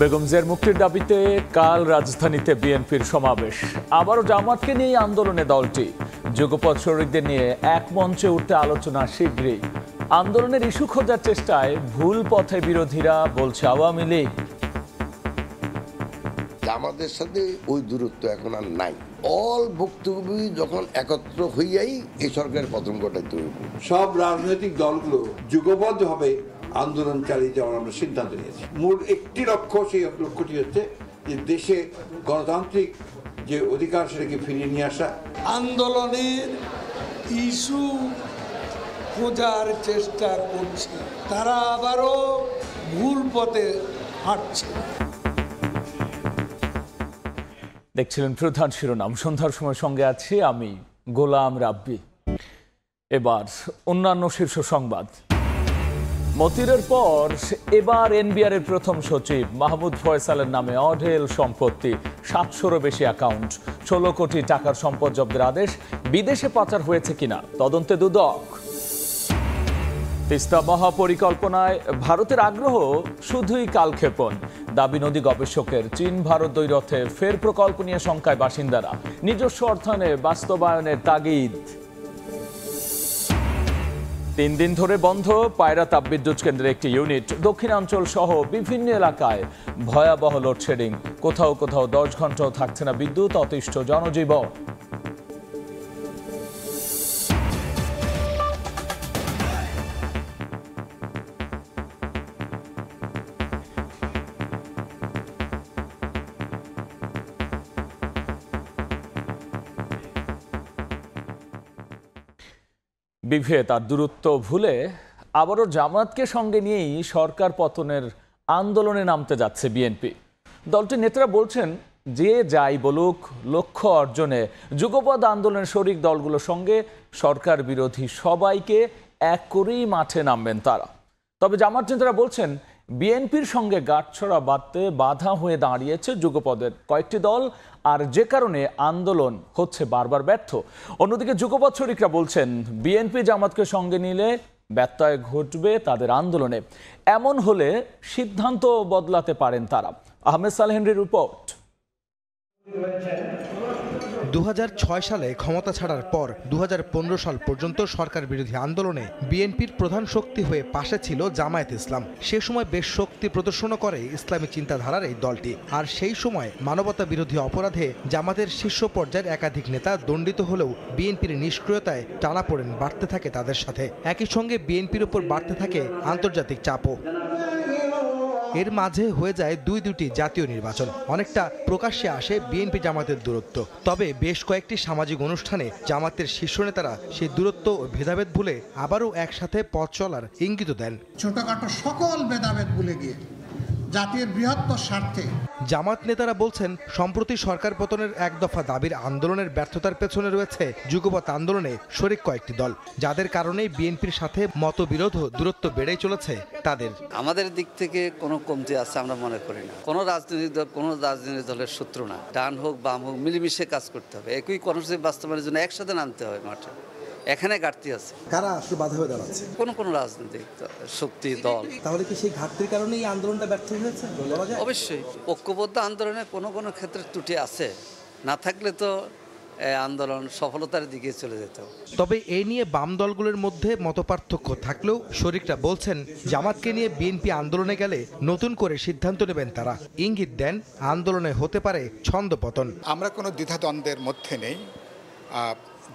বেগম জিয়ার মুক্তির দাবিতে কাল রাজধানীতে বিএনপির সমাবেশ। আবারও জামাতকে নিয়ে আন্দোলনে দলটি। যুগপৎ শরীরদের নিয়ে এক মঞ্চে উঠতে আলোচনা শীঘ্রই। আন্দোলনের ইস্যু খোঁজার চেষ্টায় ভুল পথে বিরোধীরা, বলছে আওয়ামী লীগ। আমাদের সাথে ওই দূরত্ব এখন আর নাই। অল ভুক্তভোগী যখন একত্র হইয়াই এই সরকারের পতন ঘটাইতে হইব। সব রাজনৈতিক দলগুলো যুগবদ্ধভাবে আন্দোলন চালিয়ে যাওয়ার আমরা সিদ্ধান্ত নিয়েছি। মূল একটি লক্ষ্য, সেই লক্ষ্যটি হচ্ছে যে দেশে গণতান্ত্রিক যে অধিকার সেটাকে ফিরিয়ে নিয়ে আসা। আন্দোলনের ইস্যু খোঁজার চেষ্টা করছে, তারা আবারও ভুল পথে হাঁটছে। দেখছিলেন প্রধান শিরোনাম। সন্ধ্যার সময় সঙ্গে আছি আমি গোলাম রাব্বি। এবার অন্যান্য শীর্ষ সংবাদ। মতিরের পর এবার এনবিআর এর প্রথম সচিব মাহমুদ ফয়সালের নামে অঢেল সম্পত্তি, 700-রও বেশি অ্যাকাউন্ট, 16 কোটি টাকার সম্পদ জব্দের আদেশ। বিদেশে পাচার হয়েছে কিনা তদন্তে দুদক। তিস্তা মহাপরিকল্পনায় ভারতের আগ্রহ শুধুই কালক্ষেপণ, দাবি নদী গবেষকের। চীন ভারত দ্বৈরথে ফের প্রকল্প নিয়ে শঙ্কায় বাসিন্দারা, নিজস্ব অর্থায়নে বাস্তবায়নের তাগিদ। 3 দিন ধরে বন্ধ পায়রা তাপবিদ্যুৎ কেন্দ্রের একটি ইউনিট। দক্ষিণাঞ্চল সহ বিভিন্ন এলাকায় ভয়াবহ লোডশেডিং, কোথাও কোথাও 10 ঘন্টাও থাকছে না বিদ্যুৎ, অতিষ্ঠ জনজীবন। বিভেদ আর দূরত্ব ভুলে আবারও জামাতকে সঙ্গে নিয়েই সরকার পতনের আন্দোলনে নামতে যাচ্ছে বিএনপি। দলটির নেতারা বলছেন, যে যাই বলুক, লক্ষ্য অর্জনে যুগপৎ আন্দোলনের শরিক দলগুলোর সঙ্গে সরকার বিরোধী সবাইকে এক করেই মাঠে নামবেন তারা। তবে জামাত নেতারা বলছেন, বিএনপির সঙ্গে গাঁটছড়া বাঁধতে বাধা হয়ে দাঁড়িয়েছে যুগপদের কয়েকটি দল, আর যে কারণে আন্দোলন হচ্ছে বারবার ব্যর্থ। অন্যদিকে যুগপৎ শরিকরা বলছেন, বিএনপি জামাতকে সঙ্গে নিলে ব্যত্যয় ঘটবে তাদের আন্দোলনে। এমন হলে সিদ্ধান্ত বদলাতে পারেন তারা। আহমেদ সালেহের রিপোর্ট। 2006 সালে ক্ষমতা ছাড়ার পর 2015 সাল পর্যন্ত সরকার বিরোধী আন্দোলনে বিএনপির প্রধান শক্তি হয়ে পাশে ছিল জামায়াত ইসলাম। সে সময় বেশ শক্তি প্রদর্শন করে ইসলামী চিন্তাধারার এই দলটি। আর সেই সময় মানবতা বিরোধী অপরাধে জামাতের শীর্ষ পর্যায়ের একাধিক নেতা দণ্ডিত হলেও বিএনপির নিষ্ক্রিয়তায় টানাপোড়েন বাড়তে থাকে তাদের সাথে। একই সঙ্গে বিএনপির উপর বাড়তে থাকে আন্তর্জাতিক চাপও। এর মাঝে হয়ে যায় দুটি জাতীয় নির্বাচন। অনেকটা প্রকাশ্যে আসে বিএনপি জামাতের দূরত্ব। তবে বেশ কয়েকটি সামাজিক অনুষ্ঠানে জামাতের শীর্ষ নেতারা সেই দূরত্ব ও ভেদাভেদ ভুলে আবারও একসাথে পথ চলার ইঙ্গিত দেন। ছোটখাটো সকল ভেদাভেদ ভুলে গিয়ে জাতির বৃহত্তর স্বার্থে। জামাত নেতারা বলছেন, সম্প্রতি সরকার পতনের এক দফা দাবির আন্দোলনের ব্যর্থতার পেছনে রয়েছে যুগপৎ আন্দোলনে শরিক কয়েকটি দল, যাদের কারণেই বিএনপির সাথে মতবিরোধ ও দূরত্ব বেড়েই চলেছে তাদের। আমাদের দিক থেকে কোনো কমতি আছে আমরা মনে করি না। কোনো রাজনৈতিক দলের শত্রু না। ডান হোক বাম হোক, মিলেমিশে কাজ করতে হবে। একই কর্মসূচি বাস্তবায়নের জন্য একসাথে নামতে হবে মাঠে। এখানে ঘাটতি আছে। কারা আসলে বাধা হয়ে দাঁড়াচ্ছে? কোনো রাজনৈতিক শক্তি দল। তাহলে কি সেই ঘাটতির কারণেই আন্দোলনটা ব্যর্থ হয়েছে? অবশ্যই ঐক্যবদ্ধ আন্দোলনে কোনো ক্ষেত্রে ত্রুটি আছে, না থাকলে তো আন্দোলন সফলতার দিকে চলে যেত। তবে এ নিয়ে বাম দলগুলোর মধ্যে মতপার্থক্য থাকলেও শরিকরা বলছেন, জামাতকে নিয়ে বিএনপি আন্দোলনে গেলে নতুন করে সিদ্ধান্ত নেবেন তারা। ইঙ্গিত দেন, আন্দোলনে হতে পারে ছন্দপতন। আমরা কোনো দ্বিধাদ্বন্দ্বের মধ্যে নেই।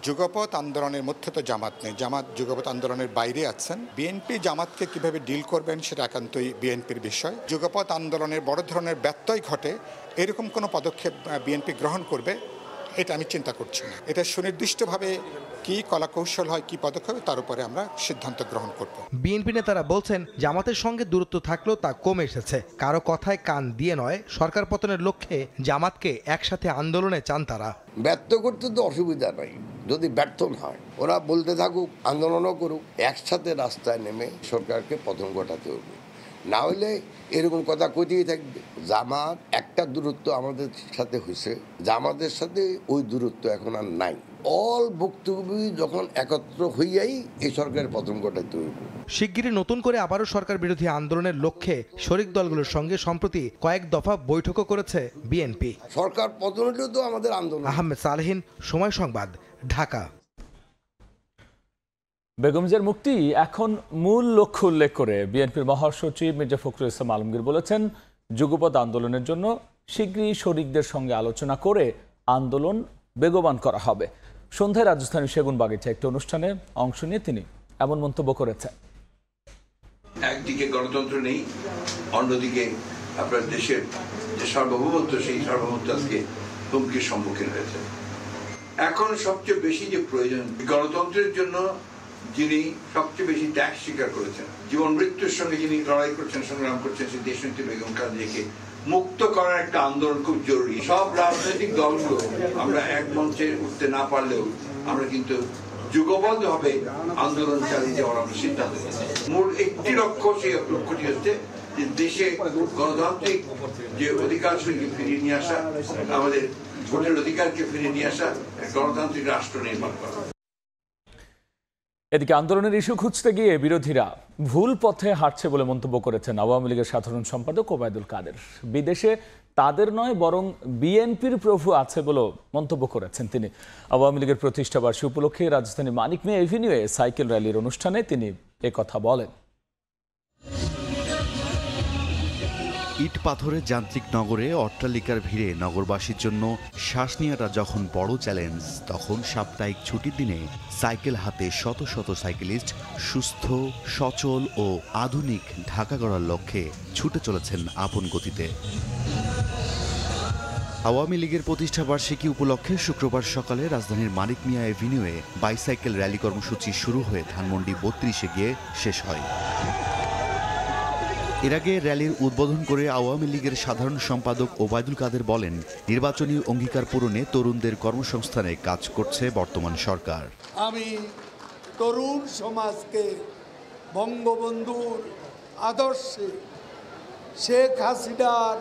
যুগপৎ আন্দোলনের মধ্যে তো জামাত নেই, জামাত যুগপৎ আন্দোলনের বাইরে আছেন। বিএনপি জামাতকে কিভাবে ডিল করবেন সেটা একান্তই বিএনপির বিষয়। যুগপৎ আন্দোলনের বড় ধরনের ব্যত্যয় ঘটে এরকম কোনো পদক্ষেপ বিএনপি গ্রহণ করবে এটা আমি চিন্তা করছি না। এটা সুনির্দিষ্টভাবে কি কলাকৌশল হয়, কি পদক্ষেপ, তার উপরে আমরা সিদ্ধান্ত গ্রহণ করব। বিএনপি নেতারা বলছেন, জামাতের সঙ্গে দূরত্ব থাকলেও তা কমে এসেছে। কারো কথায় কান দিয়ে নয়, সরকার পতনের লক্ষ্যে জামাতকে একসাথে আন্দোলনে চান তারা। ব্যর্থ করতে তো অসুবিধা নাই, যদি ব্যর্থ হয় ওরা বলতে থাকুক, আন্দোলনও করুক, একসাথে রাস্তায় নেমে সরকারকে পতন ঘটাতে হবে। না হলে এরকম কথা কইতেই থাকবে। জামাত একটা দূরত্ব আমাদের সাথে হয়েছে, জামাতের সাথে ওই দূরত্ব এখন আর নাই। অল ভুক্তভোগী যখন একত্র হইয়াই এই সরকারের পতন ঘটাইতে হইব। শিগগিরই নতুন করে আবারও সরকার বিরোধী আন্দোলনের লক্ষ্যে শরিক দলগুলোর সঙ্গে সম্প্রতি কয়েক দফা বৈঠকও করেছে বিএনপি। সরকার পতন হলেও তো আমাদের আন্দোলন। আহমেদ সালেহীন, সময় সংবাদ, ঢাকা। বেগমজিয়ার মুক্তি এখন মূল লক্ষ্য উল্লেখ করে বিএনপির মহাসচিব মির্জা ফখরুল ইসলাম আলমগীর বলেছেন, যুগপৎ আন্দোলনের জন্য শীঘ্রই শরিকদের সঙ্গে আলোচনা করে আন্দোলন বেগবান করা হবে। সন্ধ্যায় রাজধানীর সেগুনবাগিচা একটি অনুষ্ঠানে অংশ নিয়ে তিনি এমন মন্তব্য করেছেন। একদিকে গণতন্ত্র নেই, অন্যদিকে আপনার দেশের যে সার্বভৌমত্ব, সেই সার্বভৌমত্ব আজকে হুমকির সম্মুখীন হয়েছে। এখন সবচেয়ে বেশি যে প্রয়োজন, গণতন্ত্রের জন্য যিনি সবচেয়ে বেশি ত্যাগ স্বীকার করেছেন, জীবন মৃত্যুর সঙ্গে যিনি লড়াই করছেন, সংগ্রাম করছেন, সেই দেশনেত্রী বেগম খালেদা জিয়াকে মুক্ত করার একটা আন্দোলন খুব জরুরি। সব রাজনৈতিক দলগুলো আমরা এক মঞ্চে উঠতে না পারলেও আমরা কিন্তু যুগবদ্ধভাবে আন্দোলন চালিয়ে যাওয়ার আমরা সিদ্ধান্ত নিয়েছি। মূল একটি লক্ষ্য, সেই লক্ষ্যটি হচ্ছে যে দেশে গণতান্ত্রিক যে অধিকার সেগুলি ফিরিয়ে নিয়ে আসা, আমাদের ভোটের অধিকারকে ফিরিয়ে নিয়ে আসা, গণতান্ত্রিক রাষ্ট্র নির্মাণ করা। এদিকে আন্দোলনের ইস্যু খুঁজতে গিয়ে বিরোধীরা ভুল পথে হাঁটছে বলে মন্তব্য করেছেন আওয়ামী লীগের সাধারণ সম্পাদক ওবায়দুল কাদের। বিদেশে তাদের নয় বরং বিএনপির প্রভু আছে বলেও মন্তব্য করেছেন তিনি। আওয়ামী লীগের প্রতিষ্ঠাবার্ষিকী উপলক্ষে রাজধানী মানিক মিয়া এভিনিউয়ে সাইকেল র্যালির অনুষ্ঠানে তিনি একথা বলেন। ইট পাথরের যান্ত্রিক নগরে অট্টালিকার ভিড়ে নগরবাসীর জন্য শ্বাস নেওয়াটা যখন বড় চ্যালেঞ্জ, তখন সাপ্তাহিক ছুটির দিনে সাইকেল হাতে শত শত সাইকেলিস্ট সুস্থ, সচল ও আধুনিক ঢাকা গড়ার লক্ষ্যে ছুটে চলেছেন আপন গতিতে। আওয়ামী লীগের প্রতিষ্ঠাবার্ষিকী উপলক্ষে শুক্রবার সকালে রাজধানীর মানিক মিয়া এভিনিউয়ে বাইসাইকেল র্যালি কর্মসূচি শুরু হয়ে ধানমন্ডি 32-এ গিয়ে শেষ হয়। এর আগে র্যালির উদ্বোধন করে আওয়ামী লীগের সাধারণ সম্পাদক ওবায়দুল কাদের বলেন, নির্বাচনী অঙ্গীকার পূরণে তরুণদের কর্মসংস্থানে কাজ করছে বর্তমান সরকার। আমি তরুণ সমাজকে বঙ্গবন্ধুর আদর্শে, শেখ হাসিনার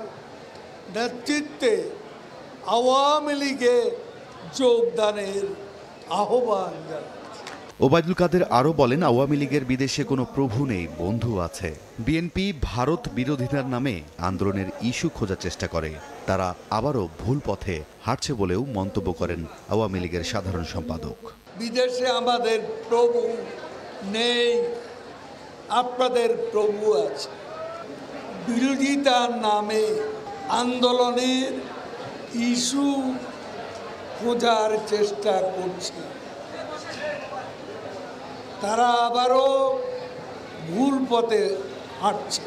নেতৃত্বে আওয়ামী লীগে যোগদানের আহ্বান জানাই। ওবায়দুল কাদের আরও বলেন, আওয়ামী লীগের বিদেশে কোনো প্রভু নেই, বন্ধু আছে। বিএনপি ভারত বিরোধিতার নামে আন্দোলনের ইস্যু খোঁজার চেষ্টা করে, তারা আবারও ভুল পথে হাঁটছে বলেও মন্তব্য করেন আওয়ামী লীগের সাধারণ সম্পাদক। বিদেশে আমাদের প্রভু নেই, আপনাদের প্রভু আছে। বিরোধিতার নামে আন্দোলনের ইস্যু খোঁজার চেষ্টা করছে, তারা আবারও ভুল পথে হাঁটছে।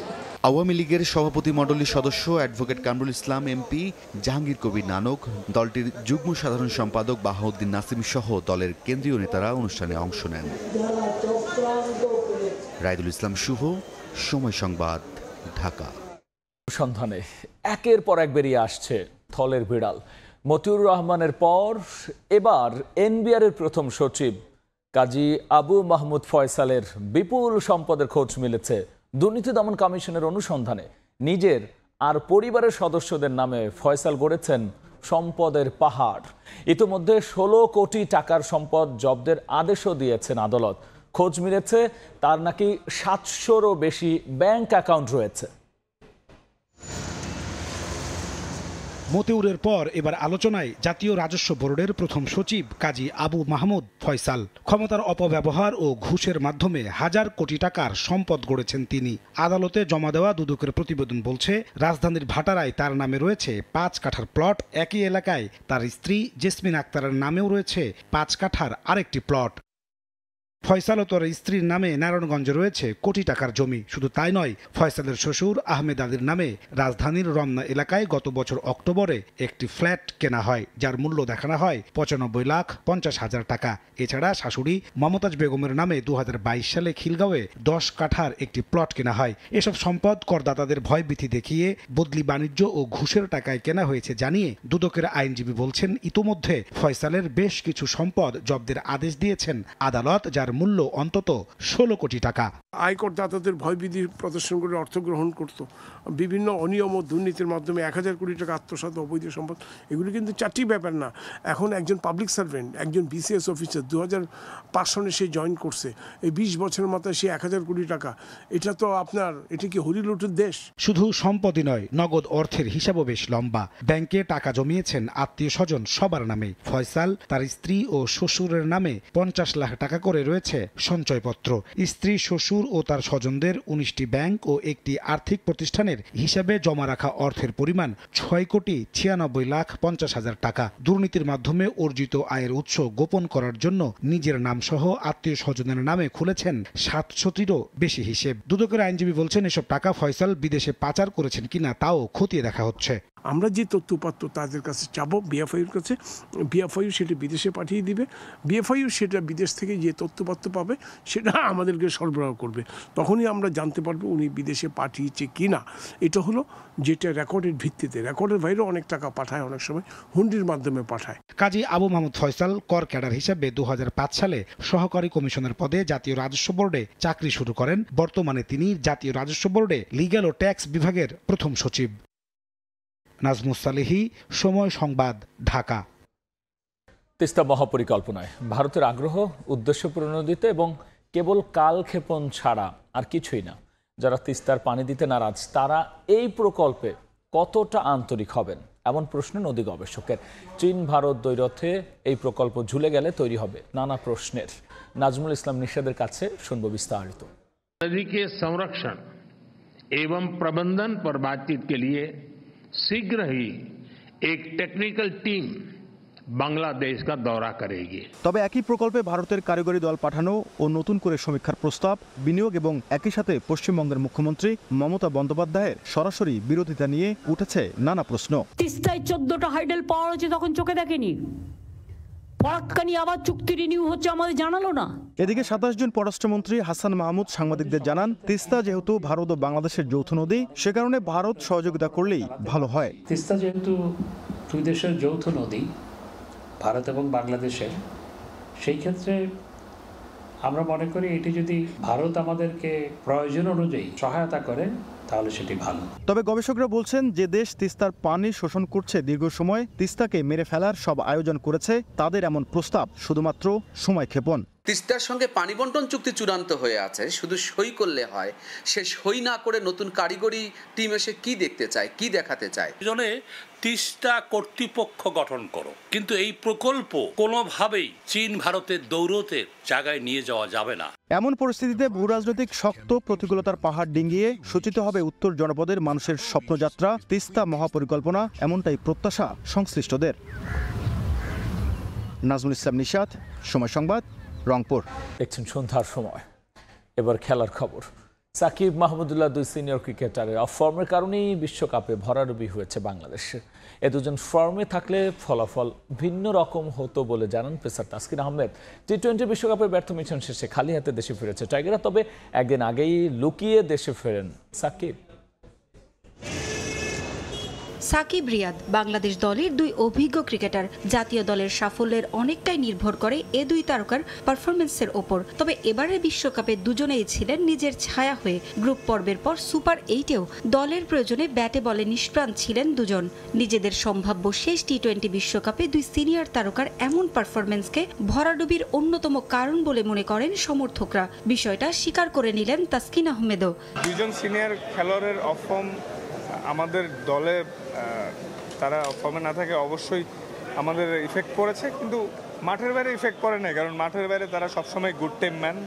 আওয়ামী লীগের সভাপতিমণ্ডলীর সদস্য অ্যাডভোকেট কামরুল ইসলাম এমপি, জাহাঙ্গীর কবির নানক, দলটির যুগ্ম সাধারণ সম্পাদক বাহাউদ্দিন নাসিম সহ দলের কেন্দ্রীয় নেতারা অনুষ্ঠানে অংশ নেন। রাইদুল ইসলাম শুভ, সময় সংবাদ, ঢাকা। সন্ধানে একের পর এক বেরিয়ে আসছে থলের বিড়াল। মতিউর রহমানের পর এবার এনবিআরের প্রথম সচিব কাজী আবু মাহমুদ ফয়সালের বিপুল সম্পদের খোঁজ মিলেছে দুর্নীতি দমন কমিশনের অনুসন্ধানে। নিজের আর পরিবারের সদস্যদের নামে ফয়সাল গড়েছেন সম্পদের পাহাড়। ইতিমধ্যে 16 কোটি টাকার সম্পদ জব্দের আদেশও দিয়েছেন আদালত। খোঁজ মিলেছে তার নাকি 700-রও বেশি ব্যাংক অ্যাকাউন্ট রয়েছে। মতিউরের পর এবার আলোচনায় জাতীয় রাজস্ব বোর্ডের প্রথম সচিব কাজী আবু মাহমুদ ফয়সাল। ক্ষমতার অপব্যবহার ও ঘুষের মাধ্যমে হাজার কোটি টাকার সম্পদ গড়েছেন তিনি। আদালতে জমা দেওয়া দুদকের প্রতিবেদন বলছে, রাজধানীর ভাটারায় তার নামে রয়েছে 5 কাঠার প্লট। একই এলাকায় তার স্ত্রী জেসমিন আক্তারের নামেও রয়েছে 5 কাঠার আরেকটি প্লট। ফয়সাল ও তার স্ত্রীর নামে নারায়ণগঞ্জে রয়েছে কোটি টাকার জমি। শুধু তাই নয়, ফয়সালের শ্বশুর আহমেদ আলীর নামে রাজধানীর রমনা এলাকায় গত বছর অক্টোবরে একটি ফ্ল্যাট কেনা হয়, যার মূল্য দেখানো হয় 95,50,000 টাকা। এছাড়া শাশুড়ি মমতাজ বেগমের নামে 2022 সালে খিলগাঁওয়ে 10 কাঠার একটি প্লট কেনা হয়। এসব সম্পদ করদাতাদের ভয়ভীতি দেখিয়ে বদলি বাণিজ্য ও ঘুষের টাকায় কেনা হয়েছে জানিয়ে দুদকের আইনজীবী বলছেন, ইতোমধ্যে ফয়সালের বেশ কিছু সম্পদ জব্দের আদেশ দিয়েছেন আদালত, যার মূল্য অন্তত 16 কোটি টাকা। আয়কর দাতাদের ভয়ভীতি প্রদর্শন করে অর্থ গ্রহণ করত, বিভিন্ন অনিয়ম ও দুর্নীতির মাধ্যমে 1000 কোটি টাকা আত্মসাৎ, অবৈধ সম্পদ, এগুলি কিন্তু চারটি ব্যাপার না। এখন একজন পাবলিক সার্ভেন্ট, একজন বিসিএস অফিসার 2005 সনে সে জয়েন করছে, এই 20 বছরের মাথায় সে 1000 কোটি টাকা, এটা তো এটা কি হরিলুটের দেশ? শুধু সম্পত্তি নয়, নগদ অর্থের হিসাবও বেশ লম্বা। ব্যাংকে টাকা জমিয়েছেন আত্মীয় স্বজন সবার নামে। ফয়সাল, তার স্ত্রী ও শ্বশুরের নামে 50 লাখ টাকা করে রয়েছে সঞ্চয়পত্র। স্ত্রী, শ্বশুর ও তার স্বজনদের 19টি ব্যাংক ও একটি আর্থিক প্রতিষ্ঠানের হিসাবে জমা রাখা অর্থের পরিমাণ 6,96,50,000 টাকা। দুর্নীতির মাধ্যমে অর্জিত আয়ের উৎস গোপন করার জন্য নিজের নাম সহ আত্মীয় স্বজনের নামে খুলেছেন 700টিরও বেশি হিসেব। দুদকের আইনজীবী বলছেন, এসব টাকা ফয়সাল বিদেশে পাচার করেছেন কিনা তাও খতিয়ে দেখা হচ্ছে। আমরা যে তথ্যপাত্র তাদের কাছে চাবো, বিএফআইউর কাছে, বিএফআইউ সেটা বিদেশে পাঠিয়ে দিবে, বিএফআইউ সেটা বিদেশ থেকে যে তথ্যপাত্র পাবে সেটা আমাদেরকে সরবরাহ করবে। তখনই আমরা জানতে পারবো উনি বিদেশে পাঠিয়েছে কি না। এটা হলো যেটা রেকর্ডের ভিত্তিতে, রেকর্ডের বাইরেও অনেক টাকা পাঠায়, অনেক সময় হুন্ডির মাধ্যমে পাঠায়। কাজী আবু মাহমুদ ফয়সাল কর ক্যাডার হিসেবে 2005 সালে সহকারী কমিশনার পদে জাতীয় রাজস্ব বোর্ডে চাকরি শুরু করেন। বর্তমানে তিনি জাতীয় রাজস্ব বোর্ডে লিগ্যাল ও ট্যাক্স বিভাগের প্রথম সচিব। নাজমুস সালেহী, সময় সংবাদ, ঢাকা। তিস্তা মহাপরিকল্পনায় ভারতের আগ্রহ উদ্দেশ্য প্রণোদিত এবং কেবল কালক্ষেপণ ছাড়া আর কিছুই না। যারা তিস্তার পানি দিতে নারাজ তারা এই প্রকল্পে কতটা আন্তরিক হবেন, এমন প্রশ্ন নদী গবেষকের। চীন ভারত দ্বৈরথে এই প্রকল্প ঝুলে গেলে তৈরি হবে নানা প্রশ্নের। নাজমুল ইসলাম নিশাদের কাছে শুনব বিস্তারিত। नदी के संरक्षण एवं प्रबंधन पर बातचीत के लिए शीघ्र ही एक टेक्निकल टीम বাংলাদেশ का दौरा करेगी। তবে একই প্রকল্পে ভারতের কারিগরি দল পাঠানো ও নতুন করে সমীক্ষার প্রস্তাব, বিনিয়োগ এবং একই সাথে পশ্চিমবঙ্গের মুখ্যমন্ত্রী মমতা বন্দ্যোপাধ্যায়ের সরাসরি বিরোধিতা নিয়ে উঠেছে নানা প্রশ্ন। তিস্তায় 14টা হাইডেল পাওয়ার হচ্ছে, তখন চোখে দেখেনি। পরাক্কানি আবার চুক্তি রিনিউ হচ্ছে, আমাদের জানালো না। এদিকে 27 জুন পররাষ্ট্রমন্ত্রী হাসান মাহমুদ সাংবাদিকদের জানান, তিস্তা যেহেতু ভারত ও বাংলাদেশের যৌথ নদী, সে কারণে ভারত সহযোগিতা করলেই ভালো হয়। তিস্তা যেহেতু দুই দেশের যৌথ নদী, ভারত এবং বাংলাদেশের, সেই ক্ষেত্রে আমরা মনে করি এটি যদি ভারত আমাদেরকে প্রয়োজন অনুযায়ী সহায়তা করে তাহলে সেটি ভালো। তবে গবেষকরা বলছেন, যে দেশ তিস্তার পানি শোষণ করছে দীর্ঘ সময়, তিস্তাকে মেরে ফেলার সব আয়োজন করেছে, তাদের এমন প্রস্তাব শুধুমাত্র সময়ক্ষেপণ। তিস্তার সঙ্গে পানি বন্টন চুক্তি চূড়ান্ত হয়ে আছে, শুধু সই করলে হয়। সে সই না করে নতুন কারিগরি টিম এসে কি দেখতে চায়, কি দেখাতে চায়? জন্য তিস্তা কর্তৃপক্ষ গঠন করো, কিন্তু এই প্রকল্প কোনোভাবেই চীন ভারতের দৌরতের জায়গায় নিয়ে যাওয়া যাবে না। এমন পরিস্থিতিতে ভূরাজনৈতিক শক্ত প্রতিকূলতার পাহাড় ডিঙ্গিয়ে সূচিত হবে উত্তর জনপদের মানুষের স্বপ্নযাত্রা, তিস্তা মহাপরিকল্পনা, এমনটাই প্রত্যাশা সংশ্লিষ্টদের। নাজমুল ইসলাম নিশাত, সময় সংবাদ, রংপুর। দেখছেন সন্ধ্যার সময়। এবার খেলার খবর। সাকিব, মাহমুদুল্লাহ দুই সিনিয়র ক্রিকেটারের অফ ফর্মের কারণেই বিশ্বকাপে ভরাডুবি হয়েছে বাংলাদেশ। এ দুজন ফর্মে থাকলে ফলাফল ভিন্ন রকম হতো বলে জানান পেসার তাসকিন আহমেদ। টি-20 বিশ্বকাপের ব্যর্থ মিশন শেষে খালি হাতে দেশে ফিরেছে টাইগাররা, তবে একদিন আগেই লুকিয়ে দেশে ফেরেন সাকিব। সাকিব, রিয়াদ বাংলাদেশ দলের দুই অভিজ্ঞ ক্রিকেটার। জাতীয় দলের সাফল্যের অনেকটাই নির্ভর করে এ দুই তারকার পারফরমেন্সের ওপর। তবে এবারের বিশ্বকাপে দুজনেই ছিলেন নিজের ছায়া হয়ে। গ্রুপ পর্বের পর সুপার 8-এও দলের প্রয়োজনে ব্যাটে বলে নিষ্প্রাণ ছিলেন দুজন। নিজেদের সম্ভাব্য শেষ টি-20 বিশ্বকাপে দুই সিনিয়র তারকার এমন পারফরমেন্সকে ভরাডুবির অন্যতম কারণ বলে মনে করেন সমর্থকরা। বিষয়টা স্বীকার করে নিলেন তাসকিন আহমেদও। দুজন সিনিয়র খেলোয়াড়ের অফ ফর্ম আমাদের দলে তারা ফর্মে না থাকে অবশ্যই আমাদের ইফেক্ট পড়েছে, কিন্তু মাঠের বাইরে ইফেক্ট পড়ে না, কারণ মাঠের বাইরে তারা সবসময় গুড টিম ম্যান।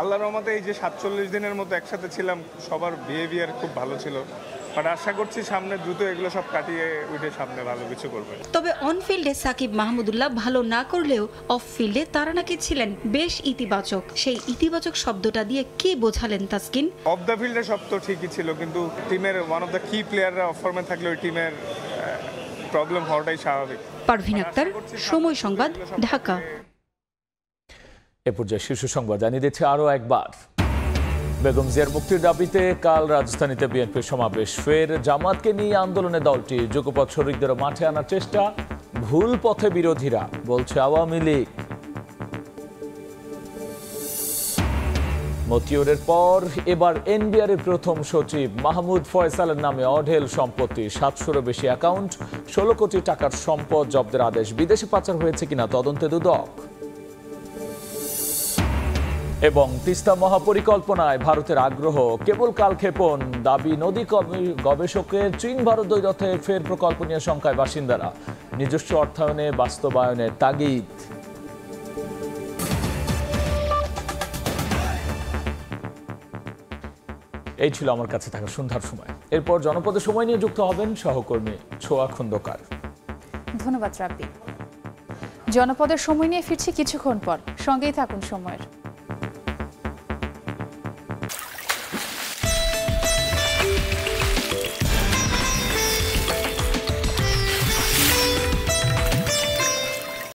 আল্লাহর রহমতে এই যে 47 দিনের মতো একসাথে ছিলাম, সবার বিহেভিয়ার খুব ভালো ছিল। বাট আশা করছি সামনে দ্রুত এগুলো সব কাটিয়ে উঠে সামনে ভালো কিছু করবে। তবে অন ফিল্ডে সাকিব, মাহমুদুল্লাহ ভালো না করলেও অফ ফিল্ডে তারা নাকি ছিলেন বেশ ইতিবাচক। সেই ইতিবাচক শব্দটা দিয়ে কি বোঝালেন তাসকিন? অফ দ্য ফিল্ডে সব তো ঠিকই ছিল, কিন্তু টিমের ওয়ান অফ দ্য কি প্লেয়াররা অফ ফর্মে থাকলে ওই টিমের প্রবলেম হওয়াটাই স্বাভাবিক। পারভিন আক্তার, সময় সংবাদ, ঢাকা। এ পর্যায়ে শীর্ষ সংবাদ জানিয়ে দিচ্ছে আরও একবার। বেগম জিয়ার মুক্তির দাবিতে কাল রাজধানীতে বিএনপির সমাবেশ। ফের জামাতকে নিয়ে আন্দোলনে দলটি। যুগপৎ শরীরদের মাঠে আনার চেষ্টা, ভুল পথে বিরোধীরা, বলছে আওয়ামী লীগ। মতিউরের পর এবার এনবিআরের প্রথম সচিব মাহমুদ ফয়সালের নামে অঢেল সম্পত্তি, 700-রও বেশি অ্যাকাউন্ট, 16 কোটি টাকার সম্পদ জব্দের আদেশ। বিদেশে পাচার হয়েছে কিনা তদন্তে দুদক। এবং তিস্তা মহাপরিকল্পনায় ভারতের আগ্রহ, কেবল কালক্ষেপণ দাবি নদী গবেষকের। চীন ভারত দ্বৈরথে ফের প্রকল্প নিয়ে শঙ্কায় বাসিন্দারা, নিজস্ব অর্থায়নে বাস্তবায়নের তাগিদ। এই ছিল আমার কাছে থাকা সন্ধ্যার সময়। এরপর জনপদের সময় নিয়ে যুক্ত হবেন সহকর্মী ছোয়া খন্দকার। ধন্যবাদ রাব্বি। জনপদের সময় নিয়ে ফিরছি কিছুক্ষণ পর, সঙ্গেই থাকুন সময়ের।